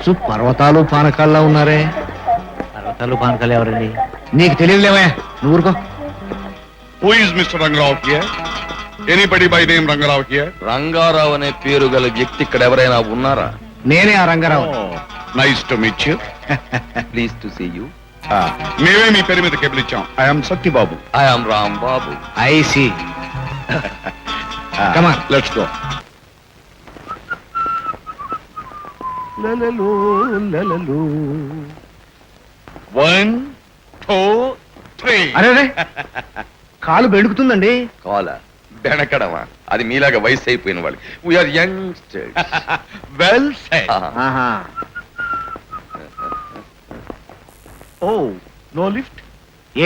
అచ్చు పర్వతాలు పానకాల్లో ఉన్నారే. పర్వతాలు పానకాలు ఎవరండి? నీకు తెలియదులేవా, నువ్వు ఊరుకో. Who is Mr. Rangarao here? Anybody by name Rangarao here? Rangarao అనే పేరు గల వ్యక్తి ఇక్కడ ఎవరైనా ఉన్నారా? నేనే ఆ Rangarao. Nice to meet you. Please to see you. మేమే మీ పేరు మీద కేబుల్ ఇచ్చాం. I'm Satyababu. I am Ram Babu. I see. Come on. Let's go. One, two, three. అరే కాలు బెణుకుతుందండి. కాల బెనకడమా? అది మీలాగా వయసు అయిపోయిన వాళ్ళు. We are youngsters. Well said. ఆహా. Oh, no lift?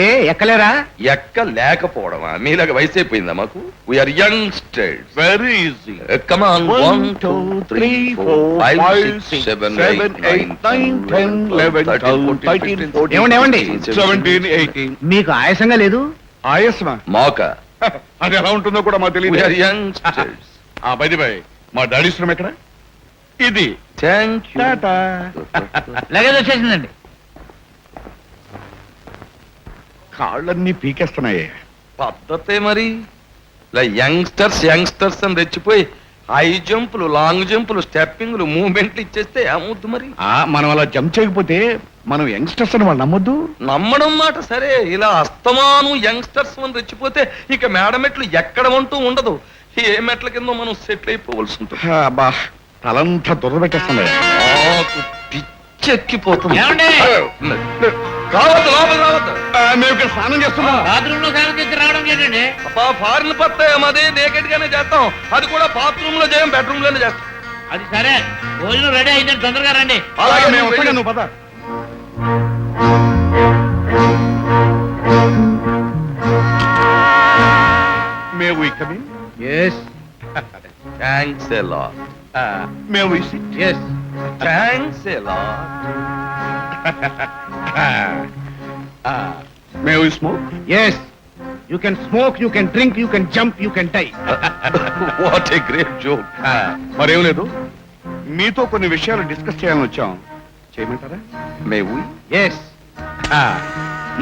ఏ ఎక్కలేరా? ఎక్క లేకపోవడమా? మీలాగా వయసు అయిపోయిందా మాకు? We are youngsters. Very easy. Come on. 1, 2, 3, 4, 5, 6, 7, 8, 9, 10, 11, 12, 13, 14, ఏమండి? 17, 18. మీకు ఆయాసంగా లేదు? ఆయాసమా? మాక. అది ఎలా ఉంటుందో కూడా మాకు తెలియదు. We are youngsters. బై మా డాడీ శ్రమ ఎక్కడ? ఇది. Thank you. టాటా. లగేజ్ వచ్చేసిందండి. కాళ్ళన్నీ పీకేస్తున్నాయే. పద్ధతే మరి. ఇలా యంగ్స్టర్స్ అని రెచ్చిపోయి హై జంపులు, లాంగ్ జంపులు, స్టెప్పింగ్లు, మూవ్మెంట్లు ఇచ్చేస్తే ఏమవుద్దు మరి? మనం అలా జంప్ చేయకపోతే మనం యంగ్స్టర్స్ అని వాళ్ళు నమ్మొద్దు. నమ్మడం మాట సరే, ఇలా అస్తమాను యంగ్స్టర్స్ అని రెచ్చిపోతే ఇక మేడ మెట్లు ఎక్కడ ఉంటూ ఉండదు. ఏ మెట్ల కింద మనం సెటిల్ అయిపోవలసి ఉంటుంది. బా తలంతా దుర్ర పెట్టేస్తున్నాయి. నాకు పిచ్చెక్కిపోతుంది. ఏమండి? రావద్దు, లోపల రావద్దు. మేము ఇక్కడ స్నానం చేస్తున్నాం. బాత్రూమ్ లో స్నానం చేసి రావడం ఏంటండి? అబ్బా ఫారిన్ పత్తాయి మాది, నేకెడ్ గానే చేస్తాం. అది కూడా బాత్రూమ్ లో చేయం, బెడ్రూమ్ లోనే చేస్తాం. అది సరే, భోజనం రెడీ అయిందని తొందరగా రండి. అలాగే మేము మేము వస్తాం, నువ్వు పద. May we come in? Yes thanks a lot. May we sit? Yes. Thanks a lot. May we smoke? Yes. You can smoke, you can drink, you can jump, you can die. What a great joke. మరేం లేదు, మీతో కొన్ని విషయాలు discuss చేయాలని వచ్చాం. చేయమంటారా? మే వి? Yes.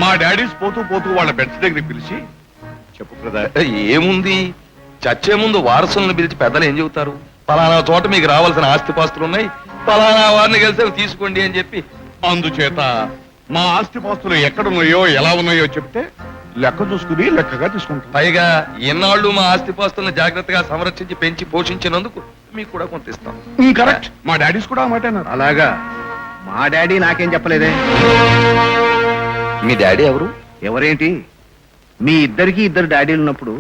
మా daddy's పోతూ పోతూ వాళ్ళ బెడ్స్ దగ్గరికి పిలిచి చెప్పు బ్రదర్. ఏముంది, చచ్చే ముందు వారసులను పిలిచి పెద్దలు ఏం చెబుతారు? పలానా చోట మీకు రావాల్సిన ఆస్తిపాస్తులు ఉన్నాయి, పలానా వారిని కలిసి అవి తీసుకోండి అని చెప్పి. అందుచేత మా ఆస్తిపాస్తులు ఎక్కడున్నాయో ఎలా ఉన్నాయో చెప్తే లెక్క చూసుకుని లెక్కగా తీసుకుంటాం. పైగా ఎన్నాళ్ళు మా ఆస్తిపాస్తులను జాగ్రత్తగా సంరక్షించి పెంచి పోషించినందుకు మీకు కూడా కొంత ఇస్తాం. కరెక్ట్, మా డాడీస్ కూడా ఆ మాట అన్నారు. అలాగా? మా డాడీ నాకేం చెప్పలేదే. మీ డాడీ ఎవరు? ఎవరేంటి, మీ ఇద్దరికి ఇద్దరు డాడీలు ఉన్నప్పుడు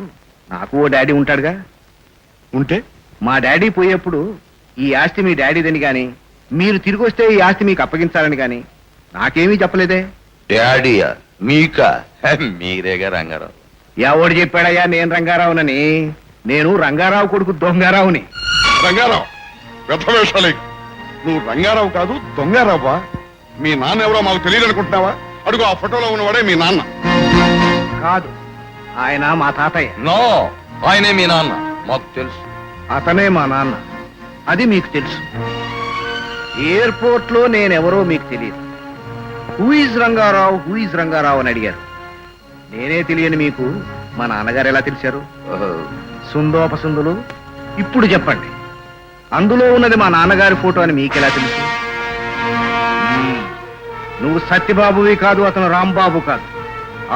నాకు ఓ డాడీ ఉంటాడుగా. ఉంటే మా డాడీ పోయేప్పుడు ఈ ఆస్తి మీ డాడీదని గాని, మీరు తిరిగి వస్తే ఈ ఆస్తి మీకు అప్పగించాలని గాని నాకేమీ చెప్పలేదే. డాడీయా? మీకా? మీరేగా రంగారావు. ఎవడు చెప్పాడయ్యా నేను రంగారావునని? నేను రంగారావు కొడుకు దొంగారావుని. రంగారావు పెద్ద వేషాలే. నువ్వు రంగారావు కాదు, దొంగారావా? మీ నాన్న ఎవరో మాకు తెలియదు అనుకుంటున్నావా? అడుగు, ఆ ఫోటోలో ఉన్నవాడే మీ నాన్న. కాదు, ఆయన మా తాతయ్య. నో, ఆయనే మీ నాన్న. మాకు తెలుసు. అతనే మా నాన్న, అది మీకు తెలుసు. ఎయిర్పోర్ట్ లో నేనెవరో మీకు తెలియదు. హూ ఈజ్ రంగారావు అని అడిగారు. నేనే తెలియని మీకు మా నాన్నగారు ఎలా తెలిశారు? సుందోపసుందులు. ఇప్పుడు చెప్పండి, అందులో ఉన్నది మా నాన్నగారి ఫోటో అని మీకెలా తెలుసు? నువ్వు సత్యబాబువి కాదు, అతను రాంబాబు కాదు.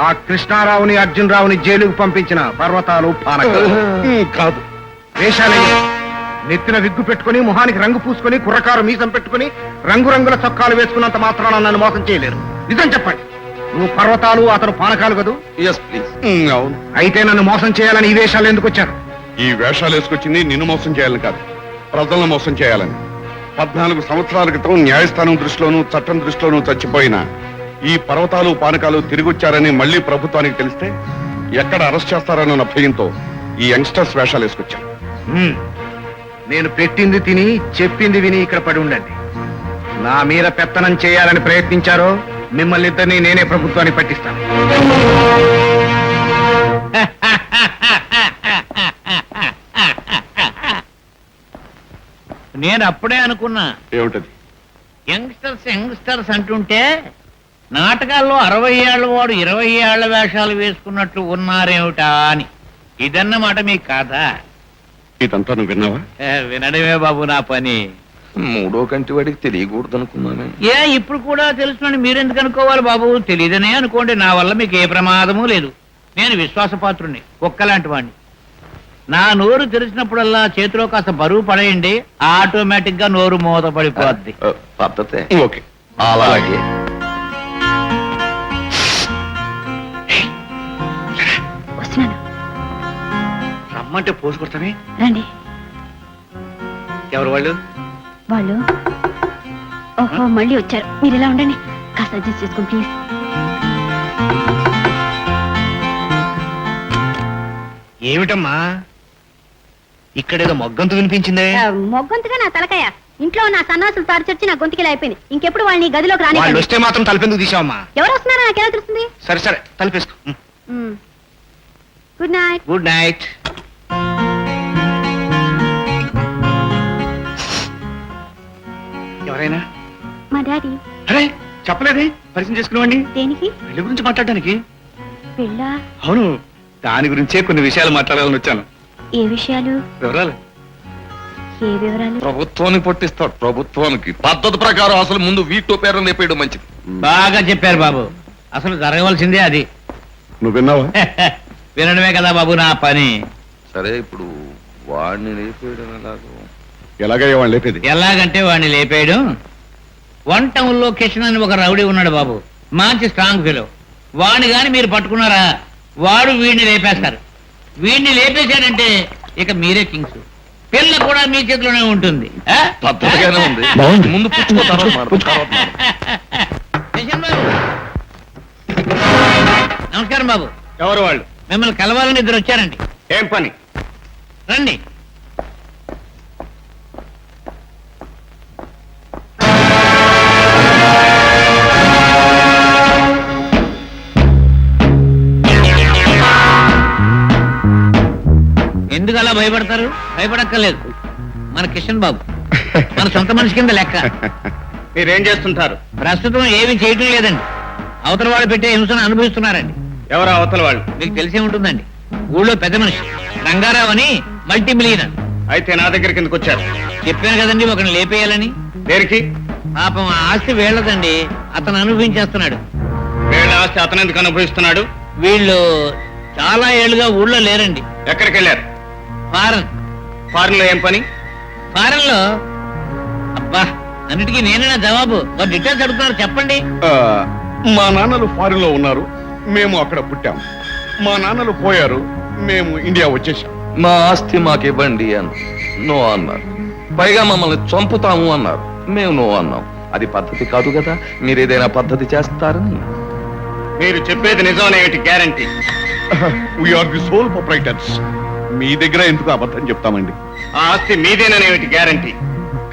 ఆ కృష్ణారావుని అర్జునరావుని జైలుకు పంపించిన పర్వతాలు పానకాలు కాదు. వేషాలయ్య, నెత్తిన విగ్గు పెట్టుకుని, మొహానికి రంగు పూసుకొని, కుర్రకారు మీసం పెట్టుకుని, రంగురంగుల చొక్కాలు వేసుకున్నంత మాత్రాన నన్ను మోసం చేయలేరు. నిజం చెప్పండి, నువ్వు పర్వతాలు, అతను పానకాలు కదూ? Yes please. అవును. అయితే నన్ను మోసం చేయాలని ఈ వేషాలు ఎందుకు వచ్చారు? ఈ వేషాలు వేసుకొచ్చింది నిన్ను మోసం చేయాలని కాదు, ప్రజలను మోసం చేయాలని. 14 సంవత్సరాల క్రితం న్యాయస్థానం దృష్టిలోనూ చట్టం దృష్టిలోనూ చచ్చిపోయిన ఈ పర్వతాలు పానకాలు తిరిగొచ్చారని మళ్ళీ ప్రభుత్వానికి తెలిస్తే ఎక్కడ అరెస్ట్ చేస్తారన్న భయంతో ఈ యంగ్స్టర్స్ వేషాలు వేసుకొచ్చాను. నేను పెట్టింది తిని చెప్పింది విని ఇక్కడ పడి ఉండండి. నా మీద పెత్తనం చేయాలని ప్రయత్నించారో మిమ్మల్ని ఇద్దరిని నేనే ప్రభుత్వానికి పట్టిస్తాను. నేను అప్పుడే అనుకున్నా, ఏమిటది? యంగ్స్టర్స్ యంగ్స్టర్స్ అంటుంటే నాటకాల్లో 60 ఏళ్ల వాడు 20 ఏళ్ల వేషాలు వేసుకున్నట్లు ఉన్నారేమిటా అని. ఇదన్నమాట మీ కథ. ఇదంతా నువ్వు విన్నావా? వినడమే బాబు నా పని. మూడో కంటి వాడికి తెలియకూడదు అనుకున్నాను. ఇప్పుడు కూడా తెలుసునని మీరెందుకు అనుకోవాలి బాబు? తెలియదనే అనుకోండి, నా వల్ల మీకు ఏ ప్రమాదము లేదు. నేను విశ్వాసపాత్రుణ్ణి, కుక్కలాంటి వాడిని. నా నోరు తెరిచినప్పుడల్లా చేతిలో కాస్త బరువు పడేయండి, ఆటోమేటిక్ గా నోరు మూత పడిపోద్ది. పద్ధతే. ఓకే. అలాగే. వస్తున్నాను. రమ్మంటే పోసు కొడతామే. రండి. ఎవరు వాళ్ళు? వాళ్ళు ఓహో మళ్ళీ వచ్చారు. మీరు ఇలా ఉండండి, కాస్త అడ్జస్ట్ చేసుకోండి ప్లీజ్. ఏమిటమ్మా ఇక్కడేదో మొగ్గంతు వినిపించిందే? మొగ్గొంతుగా నా తలకాయ. ఇంట్లో నా సన్నాసులు తాడిచొచ్చి నా గొంతుకిలా అయిపోయింది. ఇంకెప్పుడు వాళ్ళని ఈ గదిలోకి రాని. వాళ్ళు వస్తే మాత్రం తలపెందుకు తీసావమ్మా? ఎవరు వస్తున్నారో నాకెలా తెలుస్తుంది? సరే సరే తలపేసుకో. Good night. Good night. ఎవరైనా? మా డాడీ. అరే చెప్పలేదే, పరిచయం చేసుకునేవాడిని. దేనికి? పెళ్లి గురించి మాట్లాడడానికి. పెళ్ళా? అవును, దాని గురించే కొన్ని విషయాలు మాట్లాడాలని వచ్చాను. ఏ విషయాలు? వివరాలు? ఏ వివరాలు? ప్రభుత్వానికి పట్టిస్తాడు. ప్రభుత్వానికి పద్ధతి ప్రకారం అసలు ముందు వీటో పేరు లేపేయడం మంచిది. బాగా చెప్పారు బాబు, అసలు జరగవలసిందే అది. నువ్వు విన్నావా? వినడమే కదా బాబు నా పని. సరే, ఇప్పుడు వాడిని లేపేయడం ఎలాగో? ఎలాగయ్యా వాళ్ళు లేపేది? ఎలాగంటే వాడిని లేపేయడం, 1 టౌన్ లో కిషన్ అని ఒక రౌడీ ఉన్నాడు బాబు, మంచి స్ట్రాంగ్ ఫీలో. వాడిని గాని మీరు పట్టుకున్నారా, వాడు వీడిని లేపేస్తారు. వీడిని లేపేశాడంటే ఇక మీరే కింగ్స్. పిల్ల కూడా మీ చేతిలోనే ఉంటుంది. ఆ? పద్ధతిగానే ఉంది. బాగుంది. ముందు పుచ్చుకో, తర్వాత మాట్లాడు. తర్వాత మాట్లాడు. కిషన్ బాబు, నమస్కారం బాబు. ఎవరు వాళ్ళు? మిమ్మల్ని కలవాలని ఇద్దరు వచ్చారండి. ఏం పని? రండి. ఎందుకు అలా భయపడతారు? భయపడక్కర్లేదు. మన కిషన్ బాబు మన సొంత మనిషి కింద లెక్క. మీరేం చేస్తుంటారు? ప్రస్తుతం ఏమీ చేయటం లేదండి. అవతల వాళ్ళు పెట్టే హింసను అనుభవిస్తున్నారండి. ఎవరు అవతల వాళ్ళు? మీకు తెలిసే ఉంటుందండి, ఊళ్ళో పెద్ద మనిషి రంగారావు అని, మల్టీ మిలియనర్. అయితే నా దగ్గరికి ఎందుకు వచ్చారు? చెప్పాను కదండి ఒకరిని లేపేయాలని. దేనికి? పాపం ఆ ఆస్తి వీళ్ళదండి, అతను అనుభవించేస్తున్నాడు. వీళ్ళ ఆస్తి అతను ఎందుకు అనుభవిస్తున్నాడు? వీళ్ళు చాలా ఏళ్లుగా ఊళ్ళో లేరండి. ఎక్కడికి వెళ్ళారు? ఫారెన్. ఫారెన్ లో ఏం పని? ఫారెన్ లో అబ్బా, అన్నిటికీ నేనేనా జవాబు? ఒక డీటెయిల్స్ అడుగుతున్నారు, చెప్పండి. మా నాన్నలు ఫారిన్ లో ఉన్నారు, మేము అక్కడ పుట్టాము. మా నాన్నలు పోయారు, మేము ఇండియా వచ్చేసాం. మా ఆస్తి మాకు ఇవ్వండి అని నో అన్నారు. పైగా మమ్మల్ని చంపుతాము అన్నారు. మేము నో అన్నాం. అది పద్ధతి కాదు కదా. మీరు ఏదైనా పద్ధతి చేస్తారని. మీరు చెప్పేది నిజమనేమిటి guarantee? We're the sole proprietors. మీ దగ్గర ఎందుకు అబద్ధం చెప్తామండి? ఆ ఆస్తి మీదేననేమిటి గ్యారంటీ?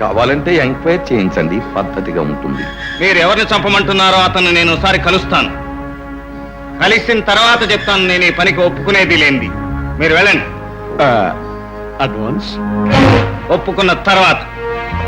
కావాలంటే ఎంక్వైరీ చేయించండి, పద్ధతిగా ఉంటుంది. మీరు ఎవరిని చంపమంటున్నారో అతను నేను ఒకసారి కలుస్తాను. కలిసిన తర్వాత చెప్తాను నేను ఈ పనికి ఒప్పుకునేది లేనిది. మీరు వెళ్ళండి. అడ్వాన్స్ ఒప్పుకున్న తర్వాత